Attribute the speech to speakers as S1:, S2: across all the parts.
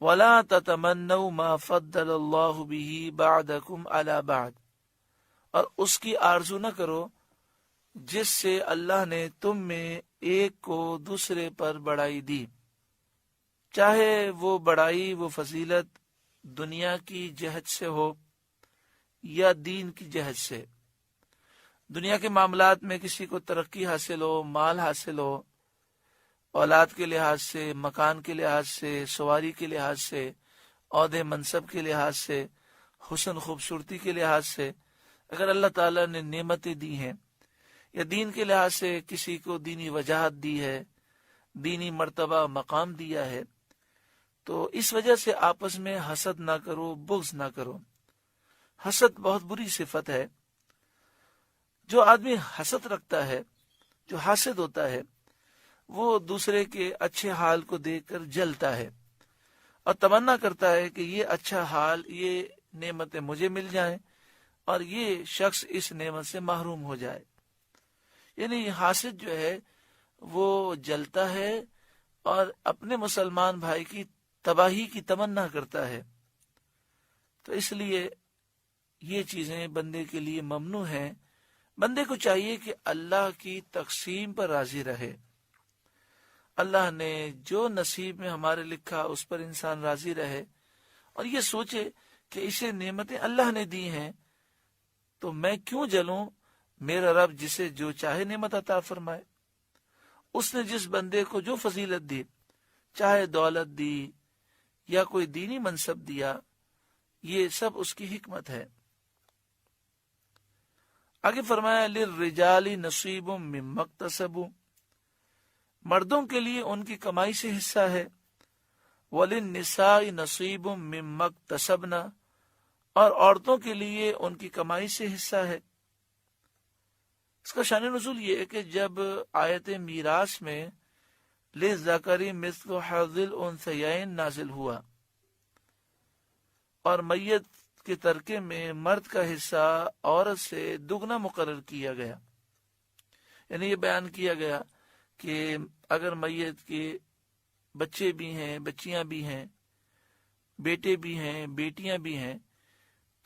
S1: وَلَا تَتَمَنَّوْا مَا فَضَّلَ اللَّهُ بِهِ بَعْدَكُمْ عَلَى بَعْدٍ، اور اس کی آرزو نہ کرو جس سے اللہ نے تم میں ایک کو دوسرے پر بڑائی دی، چاہے وہ بڑائی وہ فضیلت دنیا کی جہت سے ہو یا دین کی جہت سے۔ دنیا کے معاملات میں کسی کو ترقی حاصل ہو، مال حاصل ہو، اولاد کے لحاظ سے، مکان کے لحاظ سے، سواری کے لحاظ سے، عہدے منصب کے لحاظ سے، حسن خوبصورتی کے لحاظ سے، اگر اللہ تعالیٰ نے نعمتیں دی ہیں، یا دین کے لحاظ سے کسی کو دینی وجاہت دی ہے، دینی مرتبہ مقام دیا ہے، تو اس وجہ سے آپس میں حسد نہ کرو، بغض نہ کرو۔ حسد بہت بری صفت ہے۔ جو آدمی حسد رکھتا ہے، جو حاسد ہوتا ہے، وہ دوسرے کے اچھے حال کو دیکھ کر جلتا ہے اور تمنا کرتا ہے کہ یہ اچھا حال، یہ نعمتیں مجھے مل جائیں اور یہ شخص اس نعمت سے محروم ہو جائے۔ یعنی حاسد جو ہے وہ جلتا ہے اور اپنے مسلمان بھائی کی تباہی کی تمنا کرتا ہے۔ تو اس لیے یہ چیزیں بندے کے لیے ممنوع ہیں۔ بندے کو چاہیے کہ اللہ کی تقسیم پر راضی رہے۔ اللہ نے جو نصیب میں ہمارے لکھا اس پر انسان راضی رہے اور یہ سوچے کہ اسے نعمتیں اللہ نے دی ہیں تو میں کیوں جلوں، میرا رب جسے جو چاہے نعمت عطا فرمائے۔ اس نے جس بندے کو جو فضیلت دی، چاہے دولت دی یا کوئی دینی منصب دیا، یہ سب اس کی حکمت ہے۔ آگے فرمایا لِلرِّجَالِ نَصِيبٌ مِّمَّا اكْتَسَبُوا، مردوں کے لیے ان کی کمائی سے حصہ ہے، وَلِلنِّسَاءِ نَصِيبٌ مِّمَّا اكْتَسَبْنَا، اور عورتوں کے لیے ان کی کمائی سے حصہ ہے۔ اس کا شان نزول یہ ہے کہ جب آیت میراث میں لِلذَّكَرِ مِثْلُ حَظِّ الْأُنثَيَيْنِ نازل ہوا اور میت کے ترکے میں مرد کا حصہ عورت سے دگنا مقرر کیا گیا، یعنی یہ بیان کیا گیا کہ اگر میت کے بچے بھی ہیں، بچیاں بھی ہیں، بیٹے بھی ہیں، بیٹیاں بھی ہیں،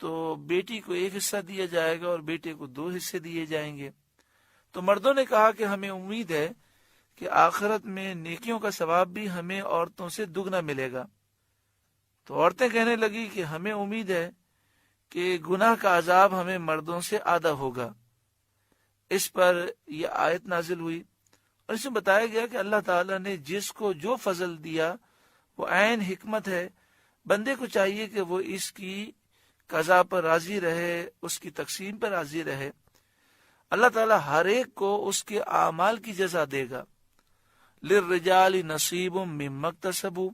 S1: تو بیٹی کو ایک حصہ دیا جائے گا اور بیٹے کو 2 حصے دیے جائیں گے۔ تو مردوں نے کہا کہ ہمیں امید ہے کہ آخرت میں نیکیوں کا ثواب بھی ہمیں عورتوں سے دگنا ملے گا۔ تو عورتیں کہنے لگی کہ ہمیں امید ہے کہ گناہ کا عذاب ہمیں مردوں سے آدھا ہوگا۔ اس پر یہ آیت نازل ہوئی اور اس میں بتایا گیا کہ اللہ تعالیٰ نے جس کو جو فضل دیا وہ عین حکمت ہے۔ بندے کو چاہیے کہ وہ اس کی قضا پر راضی رہے، اس کی تقسیم پر راضی رہے۔ اللہ تعالیٰ ہر ایک کو اس کے اعمال کی جزا دے گا۔ لِلرِّجَالِ نَصِيبٌ مِّمَّا اكْتَسَبُوا،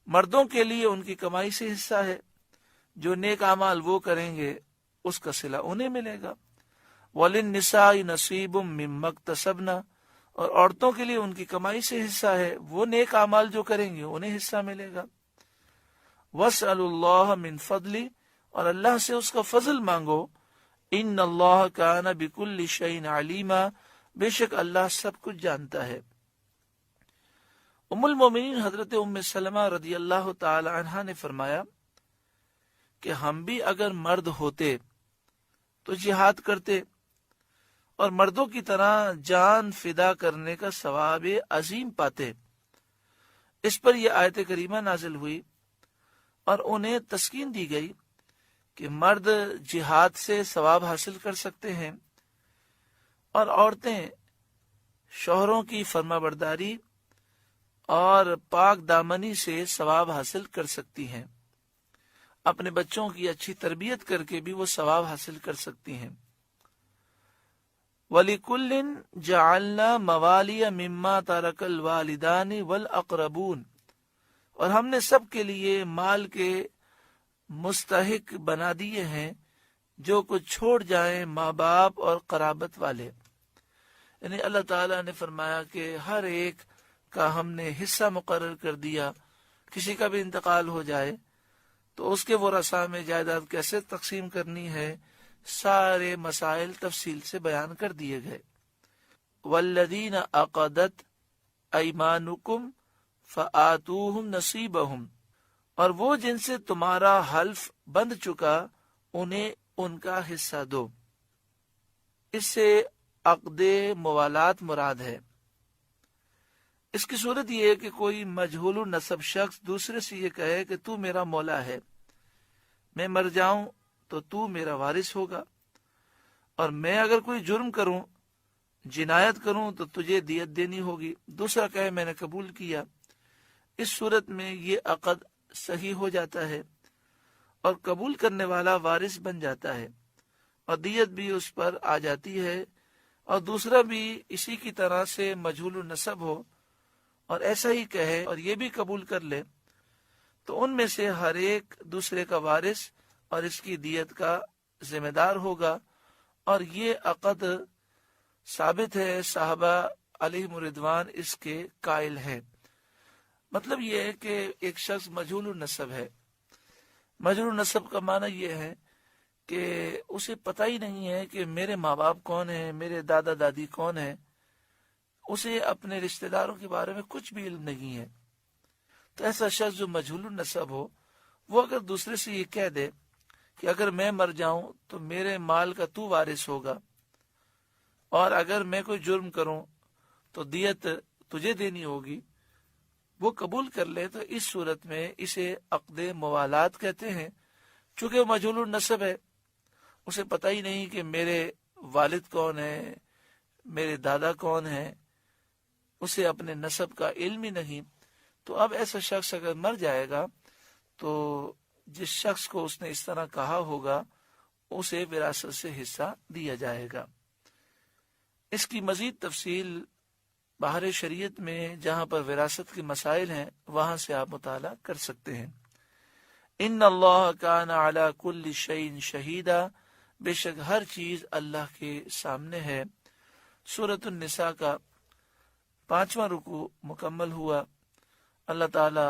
S1: مردوں کے لیے ان کی کمائی سے حصہ ہے، جو نیک اعمال وہ کریں گے اس کا صلہ انہیں ملے گا۔ وَلِلنِّسَاءِ نَصِيبٌ مِّمَّا اكْتَسَبْنَا، اور عورتوں کے لیے ان کی کمائی سے حصہ ہے، وہ نیک اعمال جو کریں گے انہیں حصہ ملے گا۔ وَاسْأَلُوا اللَّهَ مِن فَضْلِهِ، اور اللہ سے اس کا فضل مانگو۔ ان اللہ کان بکل شیء علیما، بے شک اللہ سب کچھ جانتا ہے۔ ام المومنین حضرت ام سلمہ رضی اللہ تعالی عنہا نے فرمایا کہ ہم بھی اگر مرد ہوتے تو جہاد کرتے اور مردوں کی طرح جان فدا کرنے کا ثواب عظیم پاتے۔ اس پر یہ آیت کریمہ نازل ہوئی اور انہیں تسکین دی گئی کہ مرد جہاد سے ثواب حاصل کر سکتے ہیں اور عورتیں شوہروں کی فرما برداری اور پاک دامنی سے ثواب حاصل کر سکتی ہیں، اپنے بچوں کی اچھی تربیت کر کے بھی وہ ثواب حاصل کر سکتی ہیں۔ وَلِكُلٍّ جَعَلْنَا مَوَالِيَ مِمَّا تَرَكَ الْوَالِدَانِ وَالْأَقْرَبُونَ، اور ہم نے سب کے لیے مال کے مستحق بنا دیے ہیں جو کچھ چھوڑ جائیں ماں باپ اور قرابت والے۔ یعنی اللہ تعالیٰ نے فرمایا کہ ہر ایک کا ہم نے حصہ مقرر کر دیا۔ کسی کا بھی انتقال ہو جائے تو اس کے ورثاء میں جائیداد کیسے تقسیم کرنی ہے، سارے مسائل تفصیل سے بیان کر دیے گئے۔ والذین عقدت ایمانکم فآتوہم نصیبہم، اور وہ جن سے تمہارا حلف بند چکا انہیں ان کا حصہ دو۔ اس سے عقد موالات مراد ہے۔ اس کی صورت یہ ہے کہ کوئی مجہول النسب شخص دوسرے سے یہ کہے کہ تو میرا مولا ہے، میں مر جاؤں تو میرا وارث ہوگا، اور میں اگر کوئی جرم کروں، جنایت کروں تو تجھے دیت دینی ہوگی۔ دوسرا کہے میں نے قبول کیا۔ اس صورت میں یہ عقد صحیح ہو جاتا ہے اور قبول کرنے والا وارث بن جاتا ہے، اور دیت بھی اس پر آ جاتی ہے، اور دوسرا بھی اسی کی طرح سے مجہول النسب ہو اور ایسا ہی کہے اور یہ بھی قبول کر لے، تو ان میں سے ہر ایک دوسرے کا وارث اور اس کی دیت کا ذمہ دار ہوگا، اور یہ عقد ثابت ہے، صحابہ علیہم رضوان اس کے قائل ہے۔ مطلب یہ ہے کہ ایک شخص مجہول النسب ہے۔ مجہول النسب کا معنی یہ ہے کہ اسے پتہ ہی نہیں ہے کہ میرے ماں باپ کون ہیں، میرے دادا دادی کون ہیں، اسے اپنے رشتہ داروں کے بارے میں کچھ بھی علم نہیں ہے۔ تو ایسا شخص جو مجہول النسب ہو، وہ اگر دوسرے سے یہ کہہ دے کہ اگر میں مر جاؤں تو میرے مال کا تو وارث ہوگا، اور اگر میں کوئی جرم کروں تو دیت تجھے دینی ہوگی، وہ قبول کر لے، تو اس صورت میں اسے عقد موالات کہتے ہیں۔ چونکہ وہ مجہول النسب ہے، اسے پتہ ہی نہیں کہ میرے والد کون ہیں، میرے دادا کون ہیں، اسے اپنے نسب کا علم ہی نہیں، تو اب ایسا شخص اگر مر جائے گا تو جس شخص کو اس نے اس طرح کہا ہوگا اسے وراثت سے حصہ دیا جائے گا۔ اس کی مزید تفصیل بحر شریعت میں جہاں پر وراثت کے مسائل ہیں وہاں سے آپ مطالعہ کر سکتے ہیں۔ ان اللہ کان علی کل شیء شہیدا، بے شک ہر چیز اللہ کے سامنے ہے۔ سورۃ النساء کا 5واں رکوع مکمل ہوا۔ اللہ تعالی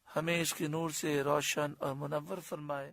S1: ہمیں اس کے نور سے روشن اور منور فرمائے۔